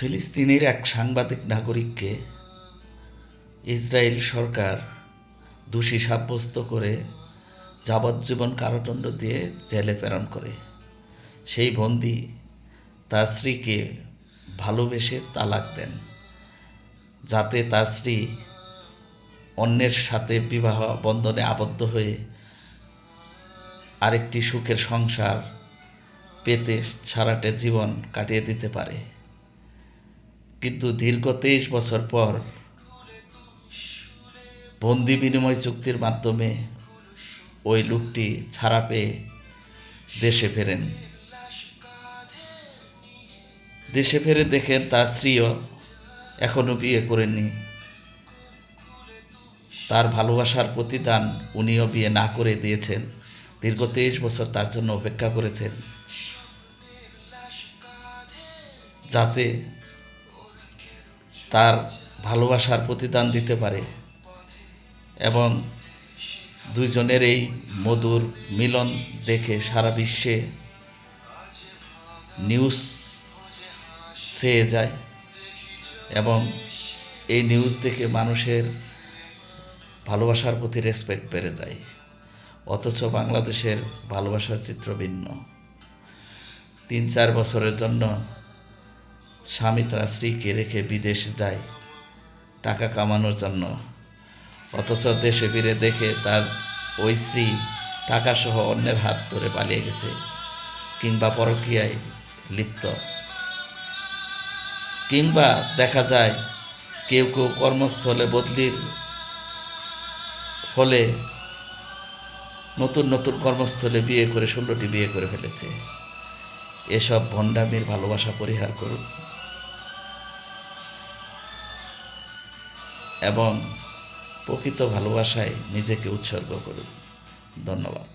ফিলিস্তিনের এক সাংবাদিক নাগরিককে ইসরায়েল সরকার দোষী সাব্যস্ত করে যাবজ্জীবন কারাদণ্ড দিয়ে জেলে প্রেরণ করে। সেই বন্দী তার স্ত্রীকে ভালোবেসে তালাক দেন, যাতে তার স্ত্রী অন্যের সাথে বিবাহ বন্ধনে আবদ্ধ হয়ে আরেকটি সুখের সংসার পেতে সারাটা জীবন কাটিয়ে দিতে পারে। কিন্তু দীর্ঘ 23 বছর পর বন্দি বিনিময় চুক্তির মাধ্যমে ওই লোকটি ছাড়া পেয়ে দেশে ফেরেন। দেশে ফিরে দেখেন তার স্ত্রীও এখনো বিয়ে করেননি। তার ভালোবাসার প্রতিদান উনিও বিয়ে না করে দিয়েছেন। দীর্ঘ 23 বছর তার জন্য অপেক্ষা করেছেন, যাতে তার ভালোবাসার প্রতিদান দিতে পারে এবং দুইজনের এই মধুর মিলন দেখে সারা বিশ্বে নিউজ ছেয়ে যায় এবং এই নিউজ দেখে মানুষের ভালোবাসার প্রতি রেসপেক্ট বেড়ে যায়। অথচ বাংলাদেশের ভালোবাসার চিত্র ভিন্ন। 3-4 বছরের জন্য স্বামী তার স্ত্রীকে রেখে বিদেশে যায় টাকা কামানোর জন্য, অথচ দেশে ফিরে দেখে তার ওই স্ত্রী টাকাসহ অন্যের হাত ধরে পালিয়ে গেছে কিংবা পরকীয়ায় লিপ্ত। কিংবা দেখা যায় কেউ কেউ কর্মস্থলে বদলির ফলে নতুন নতুন কর্মস্থলে বিয়ে করে 16টি বিয়ে করে ফেলেছে। এসব ভণ্ডামির ভালোবাসা পরিহার করুন এবং প্রকৃত ভালোবাসায় নিজেকে উৎসর্গ করুন। ধন্যবাদ।